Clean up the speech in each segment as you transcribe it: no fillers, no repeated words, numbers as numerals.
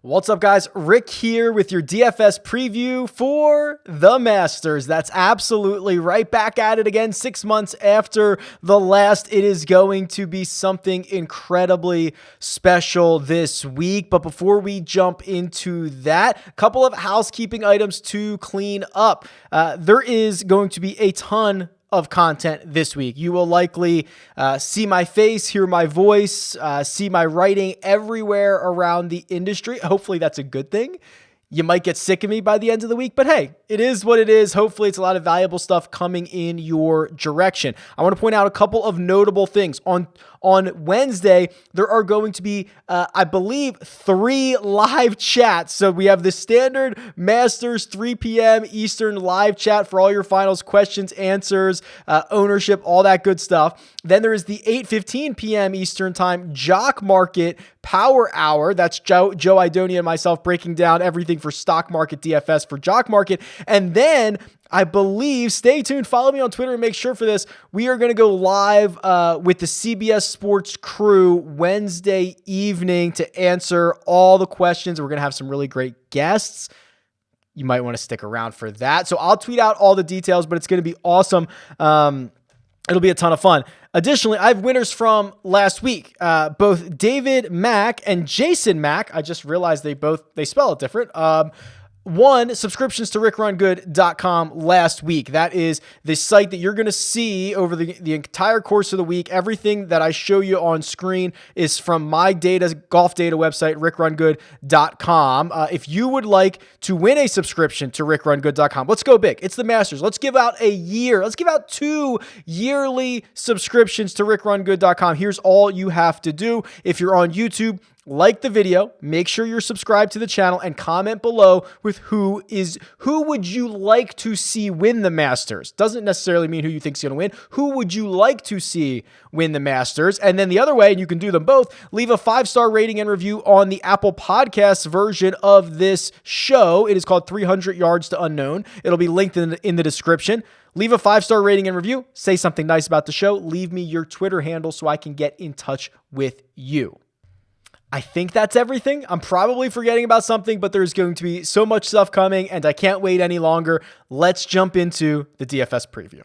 What's up, guys? Rick here with your DFS preview for the Masters. That's absolutely right. Back at it again 6 months after the last. It is going to be something incredibly special this week. But before we jump into that, a couple of housekeeping items to clean up. There is going to be a ton of content this week. You will likely see my face, hear my voice, see my writing everywhere around the industry. Hopefully that's a good thing. You might get sick of me by the end of the week, but hey, it is what it is. Hopefully it's a lot of valuable stuff coming in your direction. I want to point out a couple of notable things. On Wednesday, there are going to be, I believe, 3 live chats. So we have the standard Masters 3 p.m. Eastern live chat for all your finals, questions, answers, ownership, all that good stuff. Then there is the 8:15 p.m. Eastern time Jock Market Power Hour. That's Joe Idonia and myself breaking down everything for stock market DFS for Jock Market. And then I believe, stay tuned, follow me on Twitter and make sure for this, we are going to go live with the CBS Sports crew Wednesday evening to answer all the questions. We're going to have some really great guests. You might want to stick around for that. So I'll tweet out all the details, but it's going to be awesome. It'll be a ton of fun. Additionally, I have winners from last week. Both David Mack and Jason Mack. I just realized they spell it different. Won subscriptions to RickRunGood.com last week. That is the site that you're going to see over the entire course of the week. Everything that I show you on screen is from my golf data website, RickRunGood.com. If you would like to win a subscription to RickRunGood.com, let's go big. It's the Masters. Let's give out a year. Let's give out 2 yearly subscriptions to RickRunGood.com. Here's all you have to do. If you're on YouTube, like the video, make sure you're subscribed to the channel, and comment below with who would you like to see win the Masters. Doesn't necessarily mean who you think is going to win. Who would you like to see win the Masters? And then the other way, and you can do them both, leave a 5-star rating and review on the Apple Podcasts version of this show. It is called 300 Yards to Unknown. It'll be linked in the description. Leave a 5-star rating and review. Say something nice about the show. Leave me your Twitter handle so I can get in touch with you. I think that's everything. I'm probably forgetting about something, but there's going to be so much stuff coming and I can't wait any longer. Let's jump into the DFS preview.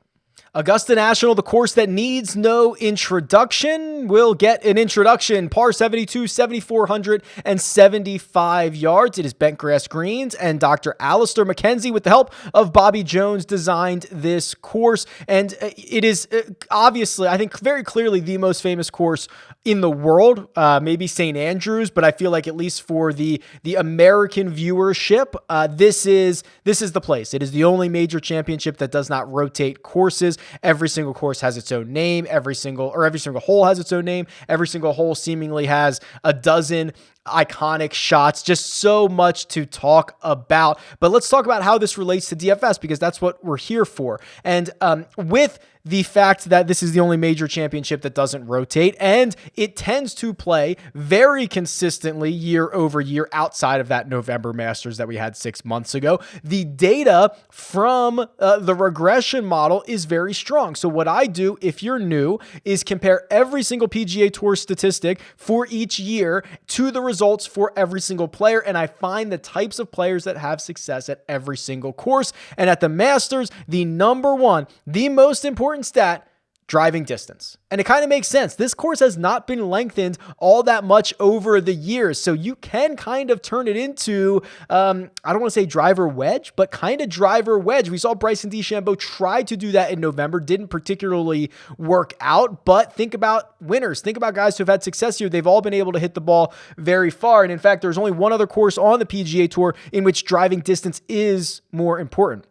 Augusta National, the course that needs no introduction, will get an introduction. Par 72, 7,475 yards. It is bent grass greens, and Dr. Alistair McKenzie, with the help of Bobby Jones, designed this course. And it is obviously, I think very clearly, the most famous course in the world. Maybe St. Andrews, but I feel like at least for the American viewership, this is the place. It is the only major championship that does not rotate courses. Every single course has its own name. Every single hole has its own name. Every single hole seemingly has a dozen iconic shots. Just so much to talk about. But let's talk about how this relates to DFS, because that's what we're here for. And with the fact that this is the only major championship that doesn't rotate, and it tends to play very consistently year over year outside of that November Masters that we had 6 months ago, the data from the regression model is very strong. So what I do, if you're new, is compare every single PGA Tour statistic for each year to the results for every single player, and I find the types of players that have success at every single course. And at the Masters, the number one, the most important stat, driving distance. And it kind of makes sense. This course has not been lengthened all that much over the years. So you can kind of turn it into, I don't want to say driver wedge, but kind of driver wedge. We saw Bryson DeChambeau try to do that in November. Didn't particularly work out, but think about winners. Think about guys who have had success here. They've all been able to hit the ball very far. And in fact, there's only one other course on the PGA Tour in which driving distance is more important.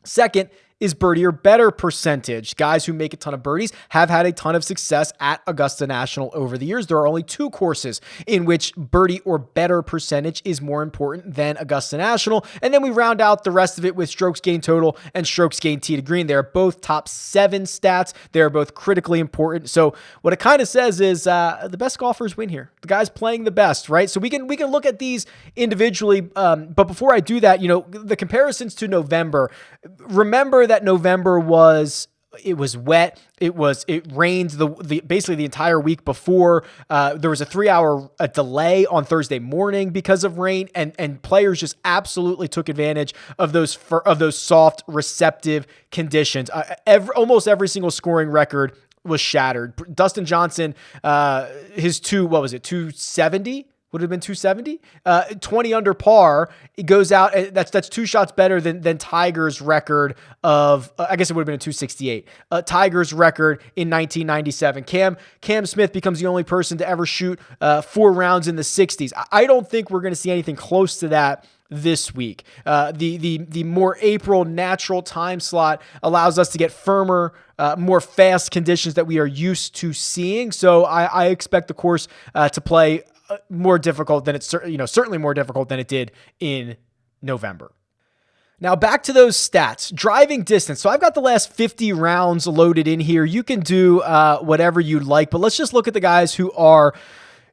Second is birdie or better percentage. Guys who make a ton of birdies have had a ton of success at Augusta National over the years. There are only 2 courses in which birdie or better percentage is more important than Augusta National. And then we round out the rest of it with strokes gained total and strokes gained tee to green. They're both top 7 stats. They're both critically important. So what it kind of says is the best golfers win here. The guys playing the best, right? So we can look at these individually. But before I do that, the comparisons to November, remember that November was It was wet. It rained basically the entire week before. There was a 3-hour delay on Thursday morning because of rain, and players just absolutely took advantage of those soft, receptive conditions. Almost every single scoring record was shattered. Dustin Johnson, his 270? Would have been 270, 20 under par. It goes out. That's 2 shots better than Tiger's record of, I guess it would have been a 268. Tiger's record in 1997. Cam Smith becomes the only person to ever shoot 4 rounds in the 60s. I don't think we're going to see anything close to that this week. The more April natural time slot allows us to get firmer, more fast conditions that we are used to seeing. So I expect the course to play more difficult than certainly more difficult than it did in November. Now back to those stats. Driving distance. So I've got the last 50 rounds loaded in here. You can do whatever you'd like, but let's just look at the guys who are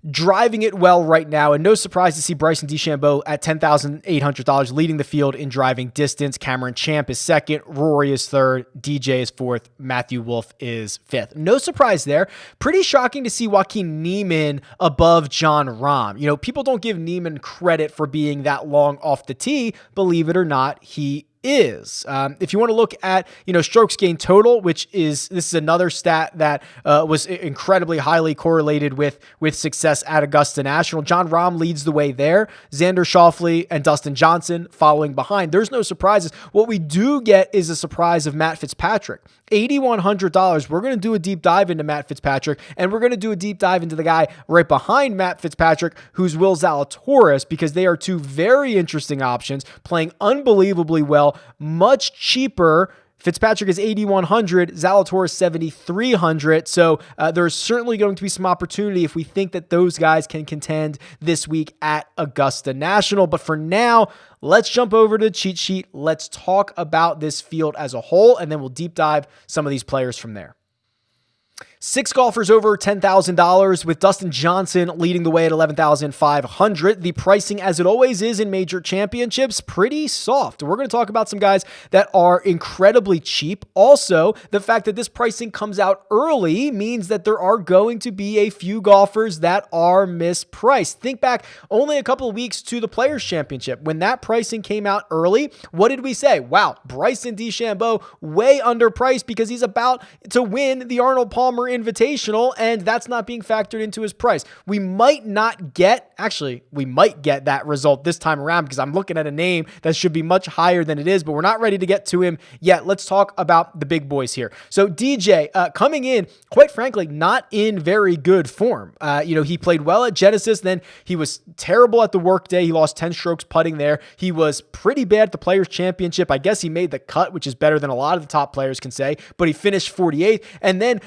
driving it well right now. And no surprise to see Bryson DeChambeau at $10,800 leading the field in driving distance. Cameron Champ is second. Rory is third. DJ is fourth. Matthew Wolff is fifth. No surprise there. Pretty shocking to see Joaquin Niemann above Jon Rahm. People don't give Niemann credit for being that long off the tee. Believe it or not, he is. If you want to look at, strokes gained total, this is another stat that was incredibly highly correlated with success at Augusta National. Jon Rahm leads the way there. Xander Schauffele and Dustin Johnson following behind. There's no surprises. What we do get is a surprise of Matt Fitzpatrick. $8,100. We're going to do a deep dive into Matt Fitzpatrick, and we're going to do a deep dive into the guy right behind Matt Fitzpatrick, who's Will Zalatoris, because they are 2 very interesting options, playing unbelievably well, much cheaper. Fitzpatrick is $8,100, Zalatoris $7,300. So there's certainly going to be some opportunity if we think that those guys can contend this week at Augusta National. But for now, let's jump over to the cheat sheet. Let's talk about this field as a whole, and then we'll deep dive some of these players from there. 6 golfers over $10,000 with Dustin Johnson leading the way at $11,500. The pricing, as it always is in major championships, pretty soft. We're going to talk about some guys that are incredibly cheap. Also, the fact that this pricing comes out early means that there are going to be a few golfers that are mispriced. Think back only a couple of weeks to the Players' Championship. When that pricing came out early, what did we say? Wow, Bryson DeChambeau way underpriced because he's about to win the Arnold Palmer Invitational, and that's not being factored into his price. We might get that result this time around because I'm looking at a name that should be much higher than it is, but we're not ready to get to him yet. Let's talk about the big boys here. So DJ coming in, quite frankly, not in very good form. He played well at Genesis, then he was terrible at the Workday. He lost 10 strokes putting there. He was pretty bad at the Players' Championship. I guess he made the cut, which is better than a lot of the top players can say, but he finished 48th, and then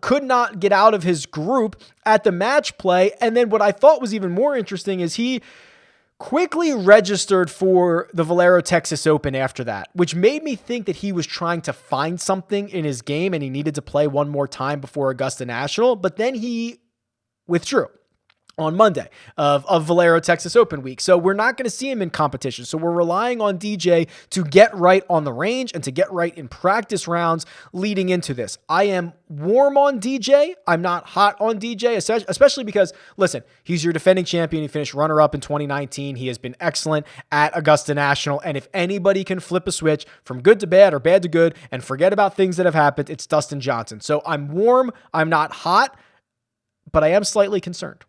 could not get out of his group at the match play. And then what I thought was even more interesting is he quickly registered for the Valero Texas Open after that, which made me think that he was trying to find something in his game and he needed to play one more time before Augusta National, but then he withdrew on Monday of Valero Texas Open week. So we're not going to see him in competition. So we're relying on DJ to get right on the range and to get right in practice rounds leading into this. I am warm on DJ. I'm not hot on DJ, especially because, listen, he's your defending champion. He finished runner-up in 2019. He has been excellent at Augusta National. And if anybody can flip a switch from good to bad or bad to good and forget about things that have happened, it's Dustin Johnson. So I'm warm. I'm not hot, but I am slightly concerned.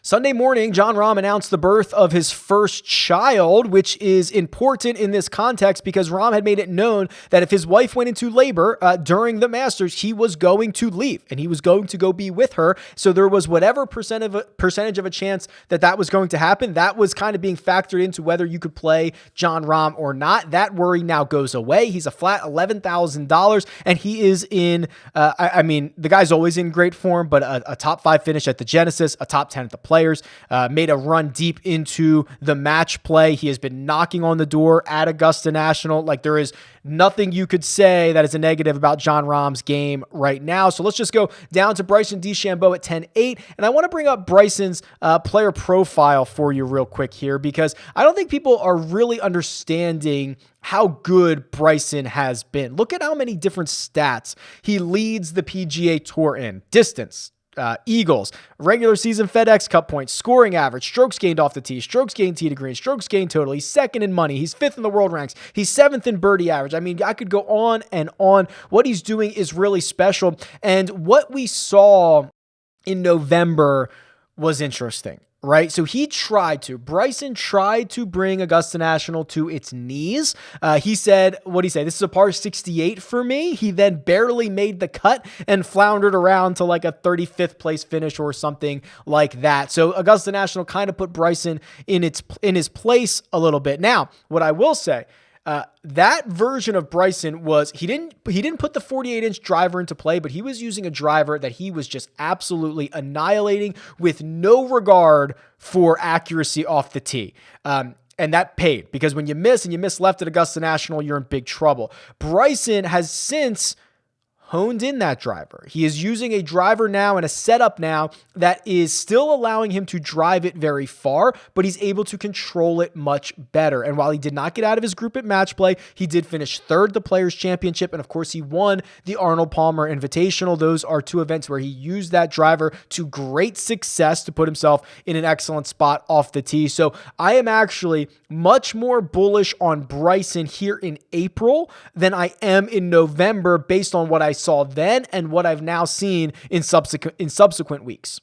Sunday morning, Jon Rahm announced the birth of his first child, which is important in this context because Rahm had made it known that if his wife went into labor during the Masters, he was going to leave and he was going to go be with her. So there was whatever percentage of a chance that was going to happen. That was kind of being factored into whether you could play Jon Rahm or not. That worry now goes away. He's a flat $11,000 and he is in, the guy's always in great form, but a top 5 finish at the Genesis, a top 10 at the players, made a run deep into the match play. He has been knocking on the door at Augusta National. Like, there is nothing you could say that is a negative about Jon Rahm's game right now. So let's just go down to Bryson DeChambeau at 10-8. And I want to bring up Bryson's player profile for you real quick here, because I don't think people are really understanding how good Bryson has been. Look at how many different stats he leads the PGA Tour in. Distance, eagles, regular season FedEx Cup points, scoring average, strokes gained off the tee, strokes gained tee to green, strokes gained total. He's second in money. He's fifth in the world ranks. He's seventh in birdie average. I mean, I could go on and on. What he's doing is really special. And what we saw in November was interesting, right? So Bryson tried to bring Augusta National to its knees. He said, what'd he say? This is a par 68 for me. He then barely made the cut and floundered around to like a 35th place finish or something like that. So Augusta National kind of put Bryson in his place a little bit. Now, what I will say, that version of Bryson was, he didn't put the 48-inch driver into play, but he was using a driver that he was just absolutely annihilating with no regard for accuracy off the tee. And that paid, because when you miss left at Augusta National, you're in big trouble. Bryson has since honed in that driver. He is using a driver now and a setup now that is still allowing him to drive it very far, but he's able to control it much better. And while he did not get out of his group at match play, he did finish third the Players Championship. And of course, he won the Arnold Palmer Invitational. Those are two events where he used that driver to great success to put himself in an excellent spot off the tee. So I am actually much more bullish on Bryson here in April than I am in November, based on what I saw then and what I've now seen in subsequent weeks.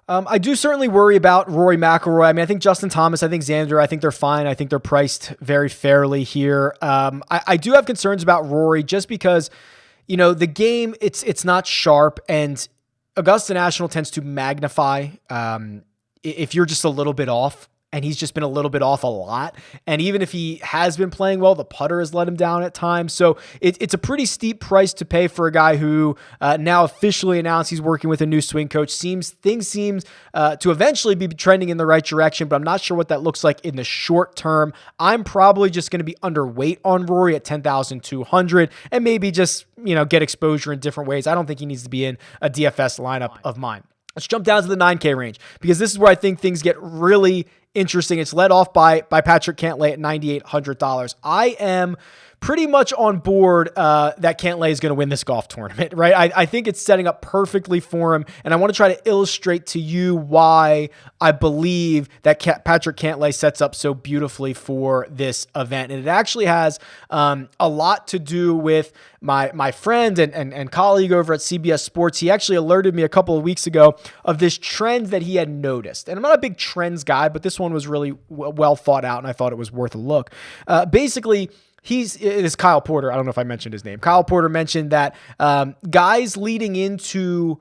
I do certainly worry about Rory McIlroy. I mean, I think Justin Thomas, I think Xander, I think they're fine. I think they're priced very fairly here. I do have concerns about Rory just because, the game, it's not sharp, and Augusta National tends to magnify if you're just a little bit off. And he's just been a little bit off a lot. And even if he has been playing well, the putter has let him down at times. So it's a pretty steep price to pay for a guy who now officially announced he's working with a new swing coach. Things seem to eventually be trending in the right direction, but I'm not sure what that looks like in the short term. I'm probably just going to be underweight on Rory at 10,200 and maybe just, get exposure in different ways. I don't think he needs to be in a DFS lineup of mine. Let's jump down to the 9K range, because this is where I think things get really interesting. It's led off by Patrick Cantlay at $9,800. I am pretty much on board that Cantlay is going to win this golf tournament, right? I think it's setting up perfectly for him, and I want to try to illustrate to you why I believe that Patrick Cantlay sets up so beautifully for this event. And it actually has a lot to do with my friend and colleague over at CBS Sports. He actually alerted me a couple of weeks ago of this trend that he had noticed. And I'm not a big trends guy, but this one was really well thought out, and I thought it was worth a look. Basically, it is Kyle Porter. I don't know if I mentioned his name. Kyle Porter mentioned that guys leading into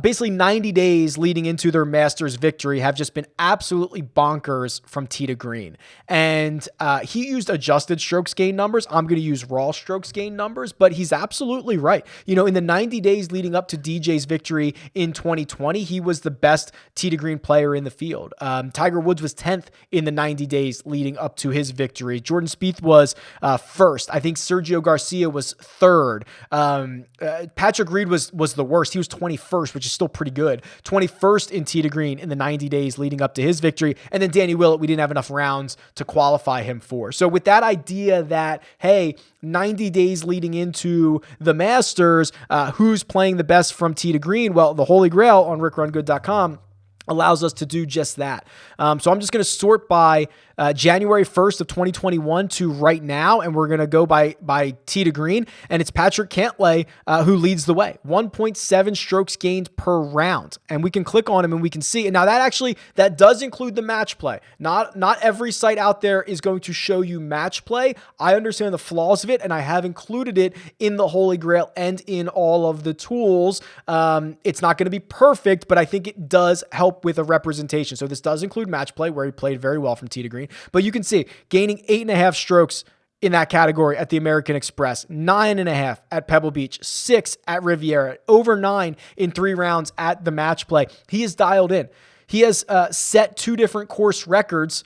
basically 90 days leading into their Masters victory have just been absolutely bonkers from tee to green. And he used adjusted strokes gain numbers. I'm going to use raw strokes gain numbers, but he's absolutely right. In the 90 days leading up to DJ's victory in 2020, he was the best tee to green player in the field. Tiger Woods was 10th in the 90 days leading up to his victory. Jordan Spieth was first. I think Sergio Garcia was third. Patrick Reed was the worst. He was 21st, which is still pretty good. 21st in tee to green in the 90 days leading up to his victory. And then Danny Willett, we didn't have enough rounds to qualify him for. So with that idea that, hey, 90 days leading into the Masters, who's playing the best from tee to green? Well, the Holy Grail on RickRunGood.com allows us to do just that. So I'm just going to sort by January 1st of 2021 to right now, and we're going to go by tee to green, and it's Patrick Cantlay who leads the way. 1.7 strokes gained per round, and we can click on him and we can see. And now that does include the match play. Not every site out there is going to show you match play. I understand the flaws of it, and I have included it in the Holy Grail and in all of the tools. It's not going to be perfect, but I think it does help with a representation. So this does include match play, where he played very well from tee to green. But you can see gaining 8.5 strokes in that category at the American Express, 9.5 at Pebble Beach, 6 at Riviera, over 9 in 3 rounds at the match play. He is dialed in. He has set 2 different course records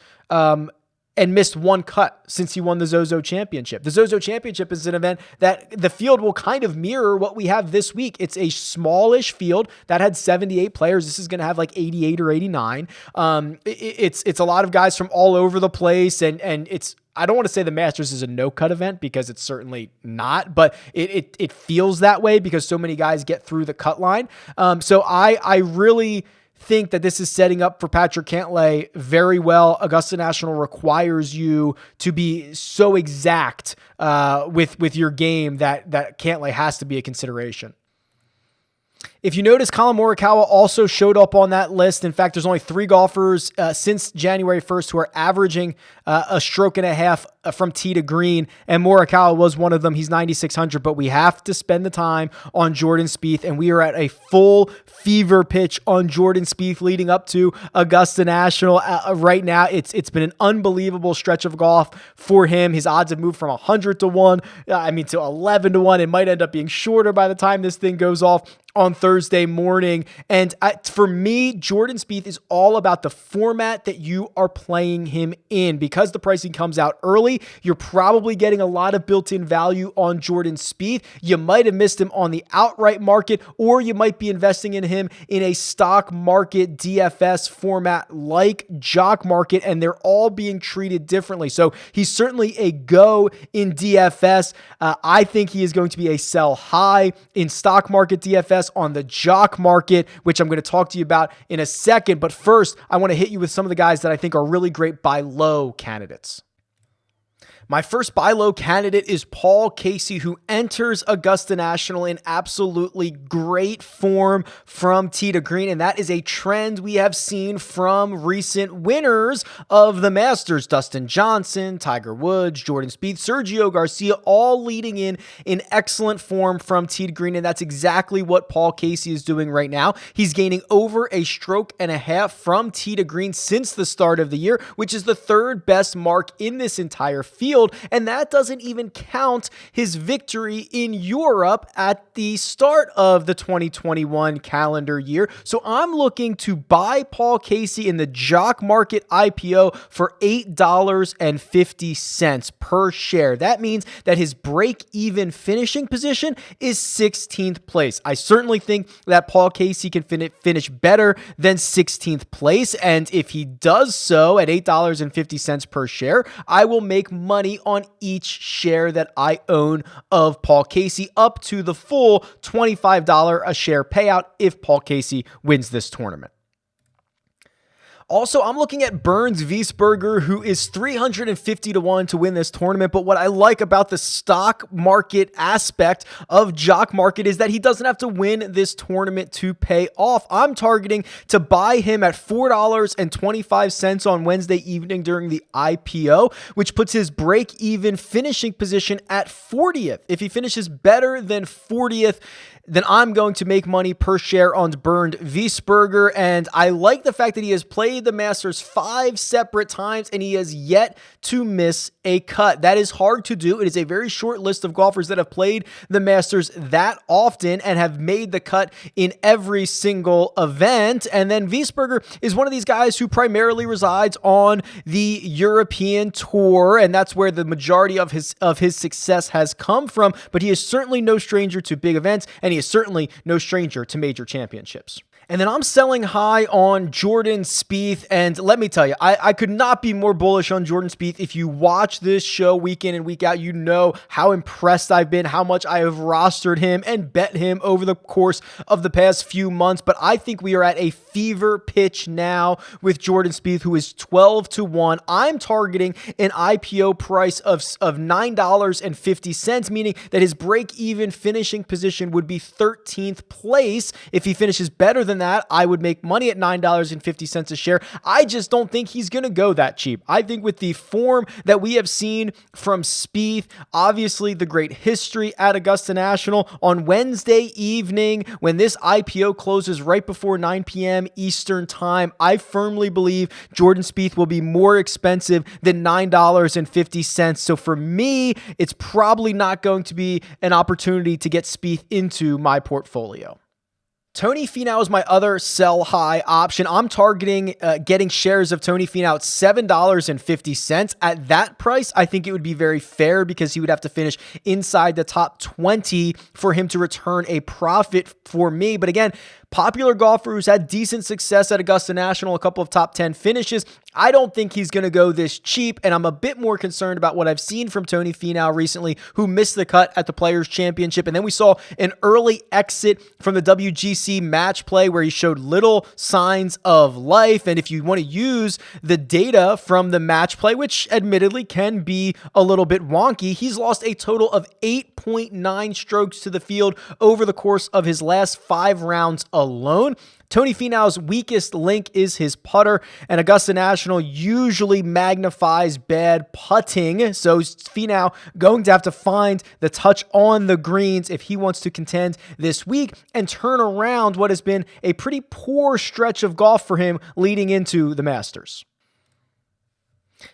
and missed 1 cut since he won the Zozo Championship. The Zozo Championship is an event that the field will kind of mirror what we have this week. It's a smallish field that had 78 players. This is going to have like 88 or 89. It's a lot of guys from all over the place, and it's, I don't want to say the Masters is a no-cut event because it's certainly not, but it feels that way because so many guys get through the cut line. So I really think that this is setting up for Patrick Cantlay very well. Augusta National requires you to be so exact with your game that Cantlay has to be a consideration. If you notice, Colin Morikawa also showed up on that list. In fact, there's only 3 golfers since January 1st who are averaging a stroke and a half from tee to green, and Morikawa was one of them. He's 9,600, but we have to spend the time on Jordan Spieth, and we are at a full fever pitch on Jordan Spieth leading up to Augusta National. Right now, it's been an unbelievable stretch of golf for him. His odds have moved from 100 to 1, to 11 to 1. It might end up being shorter by the time this thing goes off on Thursday morning. And for me, Jordan Spieth is all about the format that you are playing him in. Because the pricing comes out early, you're probably getting a lot of built-in value on Jordan Spieth. You might have missed him on the outright market, or you might be investing in him in a stock market DFS format like Jock market, and they're all being treated differently. So he's certainly a go in DFS. I think he is going to be a sell high in stock market DFS on the Jock market, which I'm going to talk to you about in a second. But first, I want to hit you with some of the guys that I think are really great buy low candidates. My first buy low candidate is Paul Casey, who enters Augusta National in absolutely great form from tee to green. And that is a trend we have seen from recent winners of the Masters. Dustin Johnson, Tiger Woods, Jordan Spieth, Sergio Garcia, all leading in excellent form from tee to green. And that's exactly what Paul Casey is doing right now. He's gaining over a stroke and a half from tee to green since the start of the year, which is the 3rd best mark in this entire field. And that doesn't even count his victory in Europe at the start of the 2021 calendar year. So I'm looking to buy Paul Casey in the Jock Market IPO for $8.50 per share. That means that his break-even finishing position is 16th place. I certainly think that Paul Casey can finish better than 16th place. And if he does so at $8.50 per share, I will make money on each share that I own of Paul Casey, up to the full $25 a share payout if Paul Casey wins this tournament. Also, I'm looking at Burns Wiesberger, who is 350 to 1 to win this tournament. But what I like about the stock market aspect of Jock Market is that he doesn't have to win this tournament to pay off. I'm targeting to buy him at $4.25 on Wednesday evening during the IPO, which puts his break-even finishing position at 40th. If he finishes better than 40th, then I'm going to make money per share on Bernd Wiesberger. And I like the fact that he has played the Masters 5 separate times and he has yet to miss a cut. That is hard to do. It is a very short list of golfers that have played the Masters that often and have made the cut in every single event. And then Wiesberger is one of these guys who primarily resides on the European Tour, and that's where the majority of his success has come from. But he is certainly no stranger to big events, and he is certainly no stranger to major championships. And then I'm selling high on Jordan Spieth. And let me tell you, I could not be more bullish on Jordan Spieth. If you watch this show week in and week out, you know how impressed I've been, how much I have rostered him and bet him over the course of the past few months. But I think we are at a fever pitch now with Jordan Spieth, who is 12 to 1. I'm targeting an IPO price of $9.50, meaning that his break-even finishing position would be 13th place. If he finishes better than that, I would make money at $9.50 a share. I just don't think he's going to go that cheap. I think with the form that we have seen from Spieth, obviously the great history at Augusta National, on Wednesday evening when this IPO closes right before 9 p.m. Eastern time, I firmly believe Jordan Spieth will be more expensive than $9.50. So for me, it's probably not going to be an opportunity to get Spieth into my portfolio. Tony Finau is my other sell high option. I'm targeting getting shares of Tony Finau at $7.50. At that price, I think it would be very fair because he would have to finish inside the top 20 for him to return a profit for me. But again, popular golfer who's had decent success at Augusta National, a couple of top 10 finishes. I don't think he's going to go this cheap, and I'm a bit more concerned about what I've seen from Tony Finau recently, who missed the cut at the Players' Championship. And then we saw an early exit from the WGC match play where he showed little signs of life. And if you want to use the data from the match play, which admittedly can be a little bit wonky, he's lost a total of 8.9 strokes to the field over the course of his last 5 rounds alone. Tony Finau's weakest link is his putter, and Augusta National usually magnifies bad putting. So Finau going to have to find the touch on the greens if he wants to contend this week and turn around what has been a pretty poor stretch of golf for him leading into the Masters.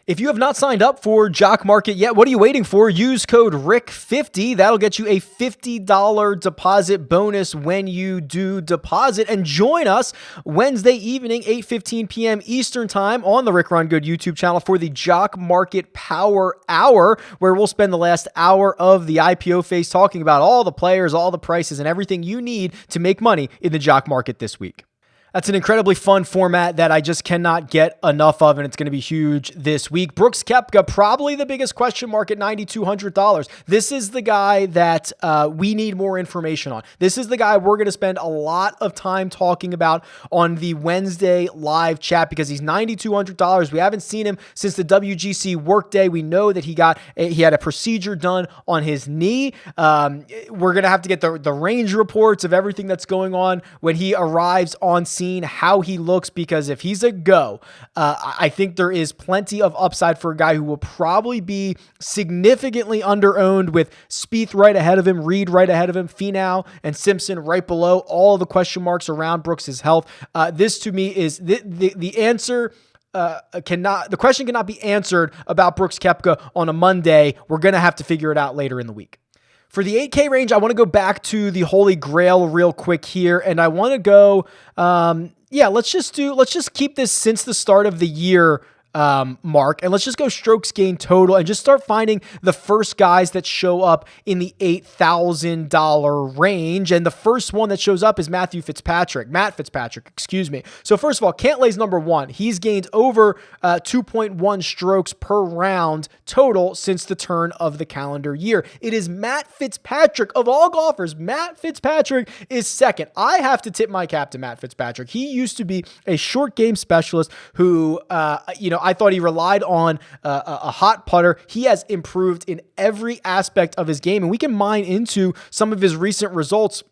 If you have not signed up for Jock Market yet, what are you waiting for? Use code RICK50. That'll get you a $50 deposit bonus when you do deposit. And join us Wednesday evening, 8:15 p.m. Eastern Time on the Rick Run Good YouTube channel for the Jock Market Power Hour, where we'll spend the last hour of the IPO phase talking about all the players, all the prices, and everything you need to make money in the Jock Market this week. That's an incredibly fun format that I just cannot get enough of, and it's going to be huge this week. Brooks Koepka, probably the biggest question mark at $9,200. This is the guy that we need more information on. This is the guy we're going to spend a lot of time talking about on the Wednesday live chat because he's $9,200. We haven't seen him since the WGC workday. We know that he had a procedure done on his knee. We're going to have to get the range reports of everything that's going on when he arrives on scene, how he looks, because if he's a go, I think there is plenty of upside for a guy who will probably be significantly underowned with Spieth right ahead of him, Reed right ahead of him, Finau and Simpson right below, all the question marks around Brooks' health. This to me is the answer. The question cannot be answered about Brooks Koepka on a Monday. We're going to have to figure it out later in the week. For the 8K range, I want to go back to the Holy Grail real quick here, and I want to go, let's just keep this since the start of the year mark, and let's just go strokes gained total and just start finding the first guys that show up in the $8,000 range. And the first one that shows up is Matt Fitzpatrick, excuse me. So first of all, Cantlay's number one. He's gained over 2.1 strokes per round total since the turn of the calendar year. It is Matt Fitzpatrick of all golfers. Matt Fitzpatrick is second. I have to tip my cap to Matt Fitzpatrick. He used to be a short game specialist who, I thought he relied on a hot putter. He has improved in every aspect of his game, and we can mine into some of his recent results.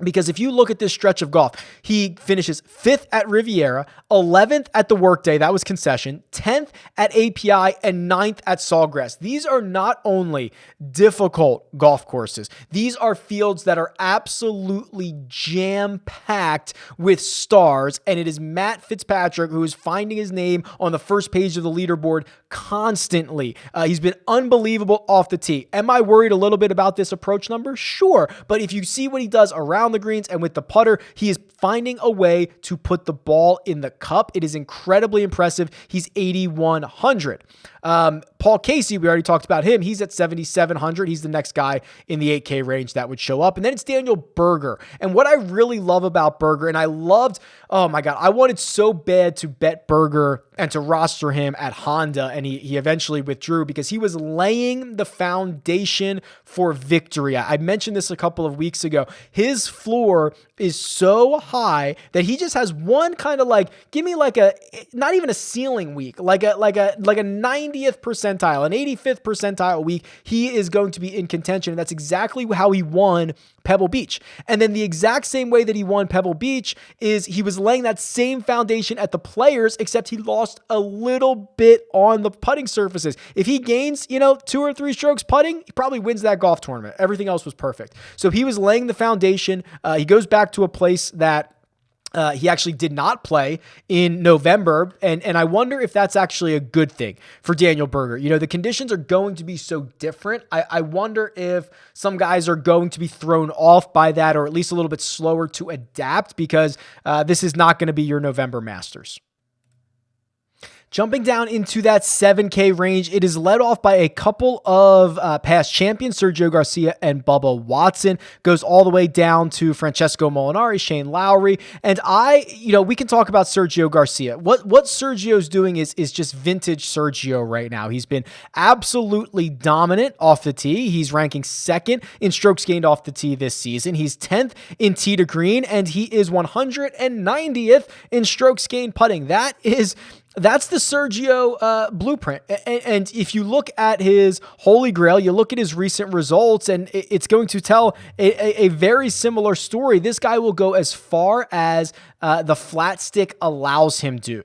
Because if you look at this stretch of golf, he finishes 5th at Riviera, 11th at the Workday, that was concession, 10th at API, and 9th at Sawgrass. These are not only difficult golf courses, these are fields that are absolutely jam-packed with stars, and it is Matt Fitzpatrick who is finding his name on the first page of the leaderboard constantly. He's been unbelievable off the tee. Am I worried a little bit about this approach number? Sure, but if you see what he does around the greens and with the putter, he is finding a way to put the ball in the cup. It is incredibly impressive. He's 8,100. Paul Casey, we already talked about him. He's at 7,700. He's the next guy in the 8K range that would show up. And then it's Daniel Berger. And what I really love about Berger, and I wanted so bad to bet Berger and to roster him at Honda, and he eventually withdrew because he was laying the foundation for victory. I mentioned this a couple of weeks ago. His floor is so high that he just has one kind of give me not even a ceiling week, like a 90th percentile, an 85th percentile week. He is going to be in contention, and that's exactly how he won Pebble Beach. And then the exact same way that he won Pebble Beach is he was laying that same foundation at the Players, except he lost a little bit on the putting surfaces. If he gains, 2 or 3 strokes putting, he probably wins that golf tournament. Everything else was perfect. So he was laying the foundation. He goes back to a place that He actually did not play in November, and I wonder if that's actually a good thing for Daniel Berger. You know, the conditions are going to be so different. I wonder if some guys are going to be thrown off by that, or at least a little bit slower to adapt, because this is not going to be your November Masters. Jumping down into that 7K range, it is led off by a couple of past champions, Sergio Garcia and Bubba Watson. Goes all the way down to Francesco Molinari, Shane Lowry. And we can talk about Sergio Garcia. What Sergio's doing is just vintage Sergio right now. He's been absolutely dominant off the tee. He's ranking second in strokes gained off the tee this season. He's 10th in tee to green, and he is 190th in strokes gained putting. That's the Sergio blueprint. And if you look at his holy grail, you look at his recent results, and it's going to tell a very similar story. This guy will go as far as the flat stick allows him to.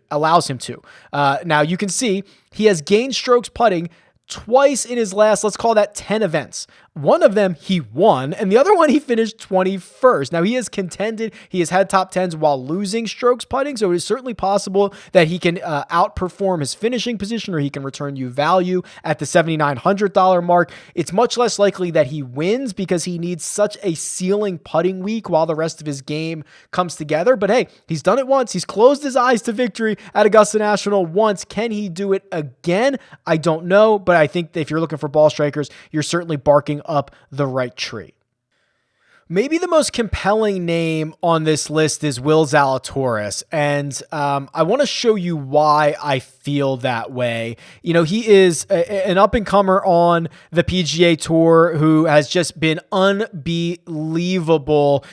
Now you can see he has gained strokes putting twice in his last, let's call that 10 events. One of them he won, and the other one he finished 21st. Now, he has contended. He has had top 10s while losing strokes putting, so it is certainly possible that he can outperform his finishing position, or he can return you value at the $7,900 mark. It's much less likely that he wins because he needs such a ceiling putting week while the rest of his game comes together. But hey, he's done it once. He's closed his eyes to victory at Augusta National once. Can he do it again? I don't know, but I think that if you're looking for ball strikers, you're certainly barking up the right tree. Maybe the most compelling name on this list is Will Zalatoris, and I want to show you why I feel that way. You know, he is an up-and-comer on the PGA Tour who has just been unbelievable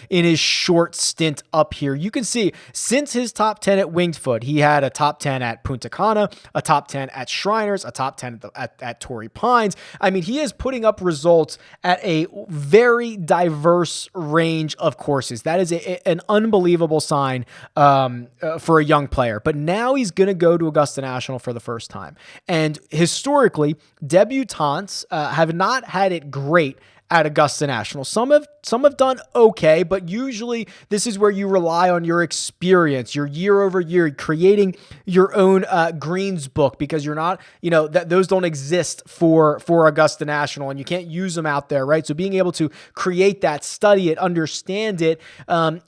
in his short stint up here. You can see, since his top 10 at Winged Foot, he had a top 10 at Punta Cana, a top 10 at Shriners, a top 10 at Torrey Pines. I mean, he is putting up results at a very diverse range of courses. That is an unbelievable sign for a young player. But now he's going to go to Augusta National for the first time. And historically, debutantes have not had it great at Augusta National. Some have done okay, but usually this is where you rely on your experience, your year over year, creating your own greens book, because you're not, those don't exist for Augusta National, and you can't use them out there, right? So being able to create that, study it, understand it,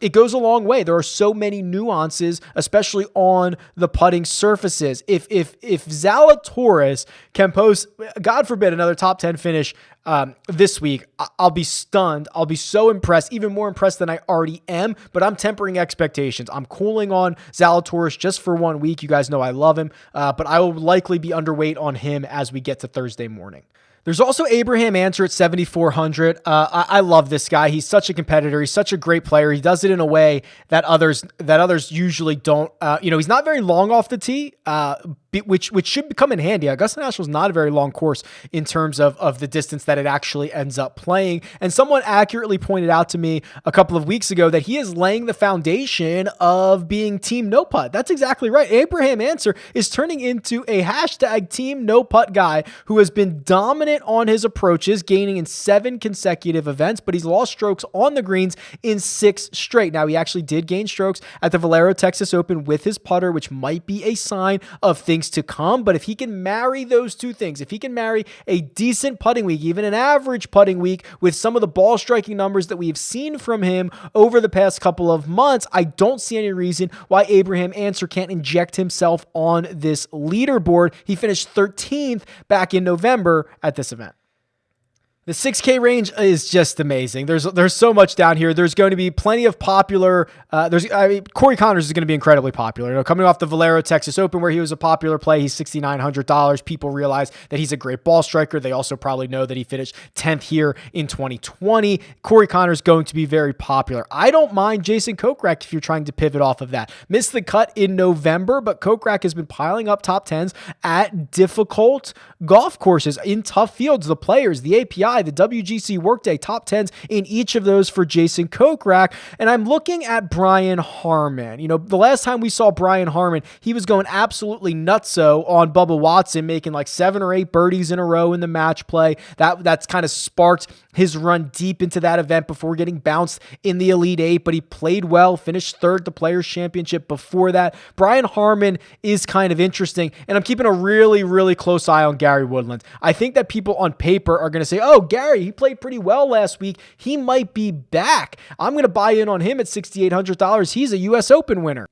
it goes a long way. There are so many nuances, especially on the putting surfaces. If Zalatoris can post, God forbid, another top 10 finish this week, I'll be stunned. I'll be so impressed, even more impressed than I already am, but I'm tempering expectations. I'm cooling on Zalatoris just for 1 week. You guys know I love him, but I will likely be underweight on him as we get to Thursday morning. There's also Abraham Ancer at 7,400. I love this guy. He's such a competitor. He's such a great player. He does it in a way that others usually don't. He's not very long off the tee, which should come in handy. Augusta National is not a very long course in terms of the distance that it actually ends up playing. And someone accurately pointed out to me a couple of weeks ago that he is laying the foundation of being Team No Putt. That's exactly right. Abraham Ancer is turning into a hashtag Team No Putt guy who has been dominant on his approaches, gaining in 7 consecutive events, but he's lost strokes on the greens in 6 straight. Now, he actually did gain strokes at the Valero Texas Open with his putter, which might be a sign of things to come. But if he can marry those two things, if he can marry a decent putting week, even an average putting week, with some of the ball striking numbers that we've seen from him over the past couple of months, I don't see any reason why Abraham Ancer can't inject himself on this leaderboard. He finished 13th back in November at this event. The 6K range is just amazing. There's so much down here. There's going to be plenty of popular. Corey Connors is going to be incredibly popular. Coming off the Valero Texas Open, where he was a popular play, he's $6,900. People realize that he's a great ball striker. They also probably know that he finished 10th here in 2020. Corey Connors is going to be very popular. I don't mind Jason Kokrak if you're trying to pivot off of that. Missed the cut in November, but Kokrak has been piling up top 10s at difficult golf courses in tough fields. The Players, the API, by the WGC Workday top 10s in each of those for Jason Kokrak. And I'm looking at Brian Harman. The last time we saw Brian Harman, he was going absolutely nutso on Bubba Watson, making like 7 or 8 birdies in a row in the match play. That's kind of sparked his run deep into that event before getting bounced in the Elite Eight, but he played well, finished third at the Players Championship before that. Brian Harman is kind of interesting, and I'm keeping a really, really close eye on Gary Woodland. I think that people on paper are going to say, oh, Gary, he played pretty well last week. He might be back. I'm going to buy in on him at $6,800. He's a U.S. Open winner.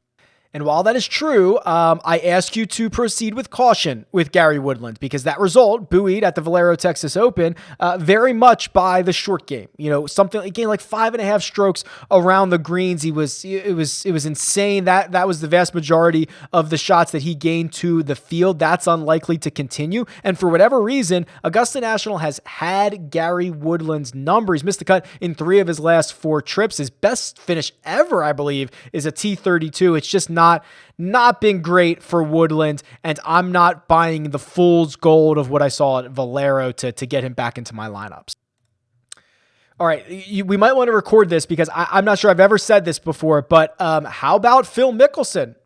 And while that is true, I ask you to proceed with caution with Gary Woodland, because that result, buoyed at the Valero Texas Open, very much by the short game. Something he gained like 5.5 strokes around the greens. It was insane. That was the vast majority of the shots that he gained to the field. That's unlikely to continue. And for whatever reason, Augusta National has had Gary Woodland's number. He's missed the cut in 3 of his last 4 trips. His best finish ever, I believe, is a T32. It's just not been great for Woodland, and I'm not buying the fool's gold of what I saw at Valero to get him back into my lineups. All right, we might want to record this because I'm not sure I've ever said this before, but how about Phil Mickelson?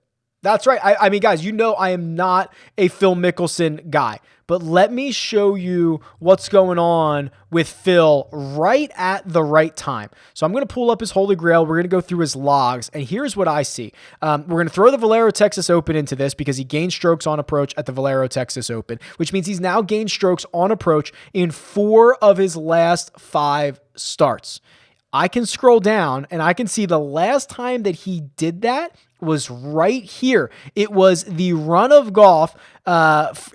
That's right. I mean, guys, I am not a Phil Mickelson guy, but let me show you what's going on with Phil right at the right time. So I'm going to pull up his Holy Grail. We're going to go through his logs, and here's what I see. We're going to throw the Valero Texas Open into this because he gained strokes on approach at the Valero Texas Open, which means he's now gained strokes on approach in 4 of his last 5 starts. I can scroll down and I can see the last time that he did that was right here. It was the run of golf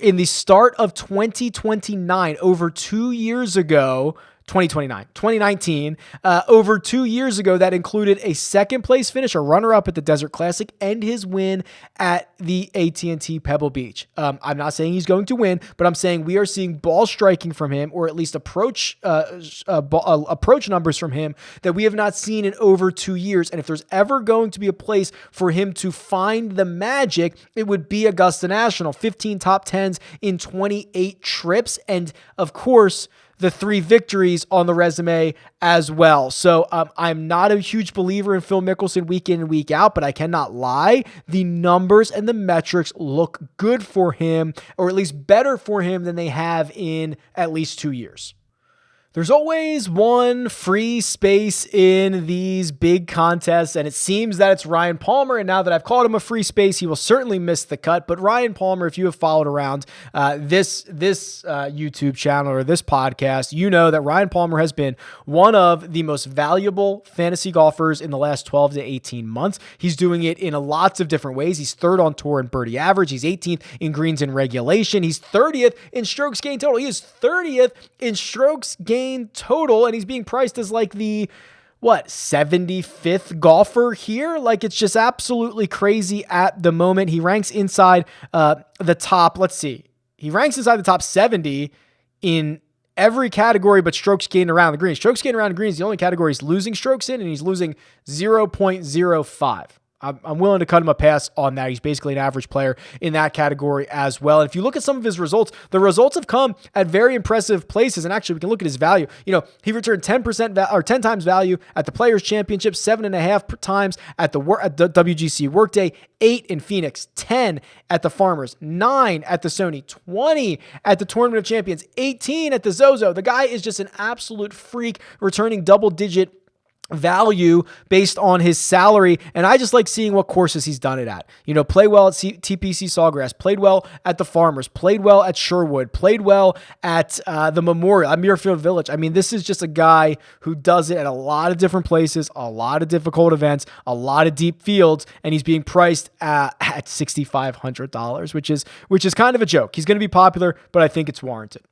in the start of 2029, over 2 years ago. 2019, over 2 years ago, that included a second place finish, a runner-up at the Desert Classic, and his win at the AT&T Pebble Beach. I'm not saying he's going to win, but I'm saying we are seeing ball striking from him, or at least approach numbers from him that we have not seen in over 2 years. And if there's ever going to be a place for him to find the magic, it would be Augusta National. 15 top 10s in 28 trips, and of course, the 3 victories on the resume as well. So I'm not a huge believer in Phil Mickelson week in and week out, but I cannot lie. The numbers and the metrics look good for him, or at least better for him than they have in at least 2 years. There's always one free space in these big contests, and it seems that it's Ryan Palmer. And now that I've called him a free space, he will certainly miss the cut. But Ryan Palmer, if you have followed around this YouTube channel or this podcast, you know that Ryan Palmer has been one of the most valuable fantasy golfers in the last 12 to 18 months. He's doing it in lots of different ways. He's 3rd on tour in birdie average. He's 18th in greens in regulation. He's 30th in strokes gained total. He is 30th in strokes gained total, and he's being priced as like the 75th golfer here. Like, it's just absolutely crazy at the moment. He ranks inside the top, let's see, he ranks inside the top 70 in every category but strokes gained around the green. Strokes gained around the green is the only category he's losing strokes in, and he's losing 0.05. I'm willing to cut him a pass on that. He's basically an average player in that category as well. And if you look at some of his results, the results have come at very impressive places. And actually, we can look at his value. He returned 10 times value at the Players Championship, 7.5 times at the WGC Workday, 8 in Phoenix, 10 at the Farmers, 9 at the Sony, 20 at the Tournament of Champions, 18 at the Zozo. The guy is just an absolute freak, returning double-digit value based on his salary. And I just like seeing what courses he's done it at. Play well at TPC Sawgrass, played well at the Farmers, played well at Sherwood, played well at the Memorial, at Muirfield Village. I mean, this is just a guy who does it at a lot of different places, a lot of difficult events, a lot of deep fields, and he's being priced at $6,500, which is kind of a joke. He's going to be popular, but I think it's warranted.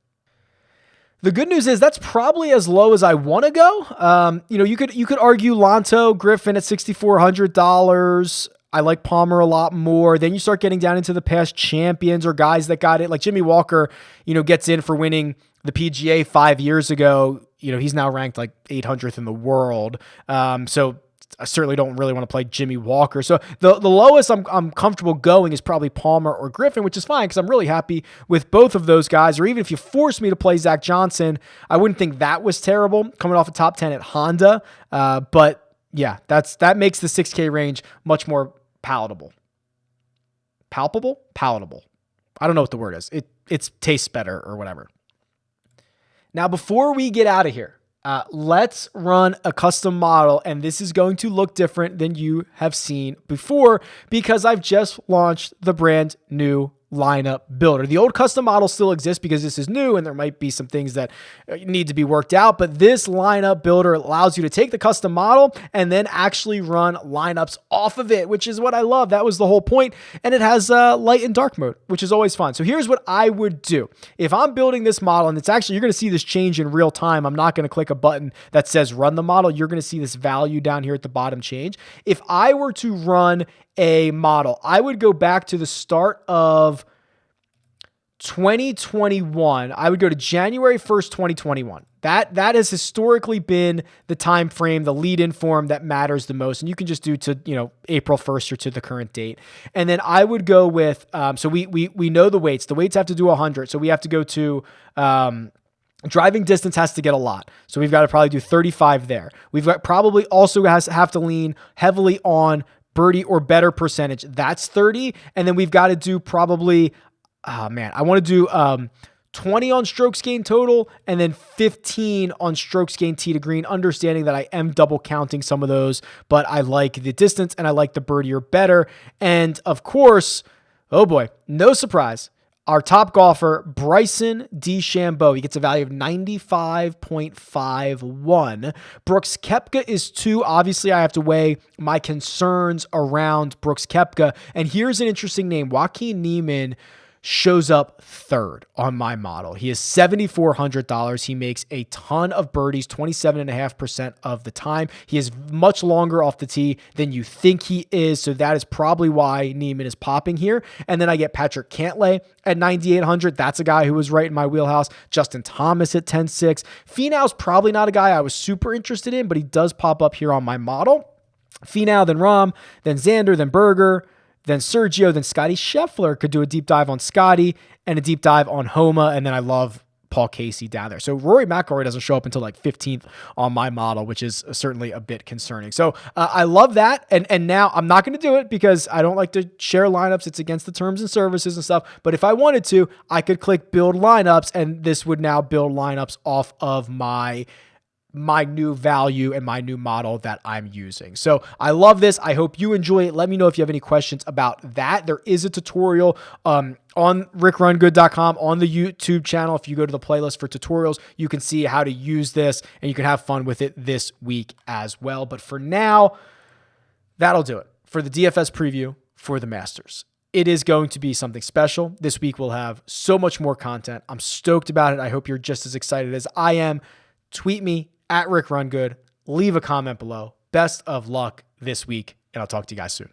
The good news is that's probably as low as I want to go. You could argue Lonto Griffin at $6,400. I like Palmer a lot more. Then you start getting down into the past champions or guys that got it. Like Jimmy Walker, gets in for winning the PGA 5 years ago. He's now ranked like 800th in the world. So I certainly don't really want to play Jimmy Walker. So the lowest I'm comfortable going is probably Palmer or Griffin, which is fine because I'm really happy with both of those guys. Or even if you force me to play Zach Johnson, I wouldn't think that was terrible coming off a top 10 at Honda. But yeah, that makes the 6K range much more palatable. Palatable. I don't know what the word is. It tastes better or whatever. Now, before we get out of here, let's run a custom model, and this is going to look different than you have seen before because I've just launched the brand new lineup builder. The old custom model still exists because this is new and there might be some things that need to be worked out, but this lineup builder allows you to take the custom model and then actually run lineups off of it, which is what I love. That was the whole point. And it has light and dark mode, which is always fun. So here's what I would do. If I'm building this model, and it's actually, you're going to see this change in real time. I'm not going to click a button that says run the model. You're going to see this value down here at the bottom change. If I were to run a model, I would go back to the start of 2021. I would go to January 1st, 2021. That has historically been the time frame, the lead-in form that matters the most. And you can just do to, April 1st or to the current date. And then I would go with, so we know the weights. The weights have to do 100. So we have to go to, driving distance has to get a lot. So we've got to probably do 35 there. We've got probably also have to lean heavily on birdie or better percentage. That's 30. And then we've got to do probably, I want to do 20 on strokes gained total and then 15 on strokes gained tee to green, understanding that I am double counting some of those, but I like the distance and I like the birdie or better. And of course, oh boy, no surprise, our top golfer, Bryson DeChambeau, he gets a value of 95.51. Brooks Koepka is 2. Obviously, I have to weigh my concerns around Brooks Koepka. And here's an interesting name. Joaquin Niemann shows up 3rd on my model. He is $7,400. He makes a ton of birdies, 27.5% of the time. He is much longer off the tee than you think he is, so that is probably why Niemann is popping here. And then I get Patrick Cantlay at 9,800. That's a guy who was right in my wheelhouse. Justin Thomas at 10.6. Finau's probably not a guy I was super interested in, but he does pop up here on my model. Finau, then Rahm, then Xander, then Berger, then Sergio, then Scotty Scheffler. Could do a deep dive on Scotty and a deep dive on Homa. And then I love Paul Casey down there. So Rory McIlroy doesn't show up until like 15th on my model, which is certainly a bit concerning. So I love that. And now I'm not going to do it because I don't like to share lineups. It's against the terms and services and stuff. But if I wanted to, I could click build lineups and this would now build lineups off of my new value and my new model that I'm using. So I love this. I hope you enjoy it. Let me know if you have any questions about that. There is a tutorial on RickRunGood.com on the YouTube channel. If you go to the playlist for tutorials, you can see how to use this and you can have fun with it this week as well. But for now, that'll do it for the DFS preview for the Masters. It is going to be something special. This week we'll have so much more content. I'm stoked about it. I hope you're just as excited as I am. Tweet me at RickRunGood. Leave a comment below. Best of luck this week, and I'll talk to you guys soon.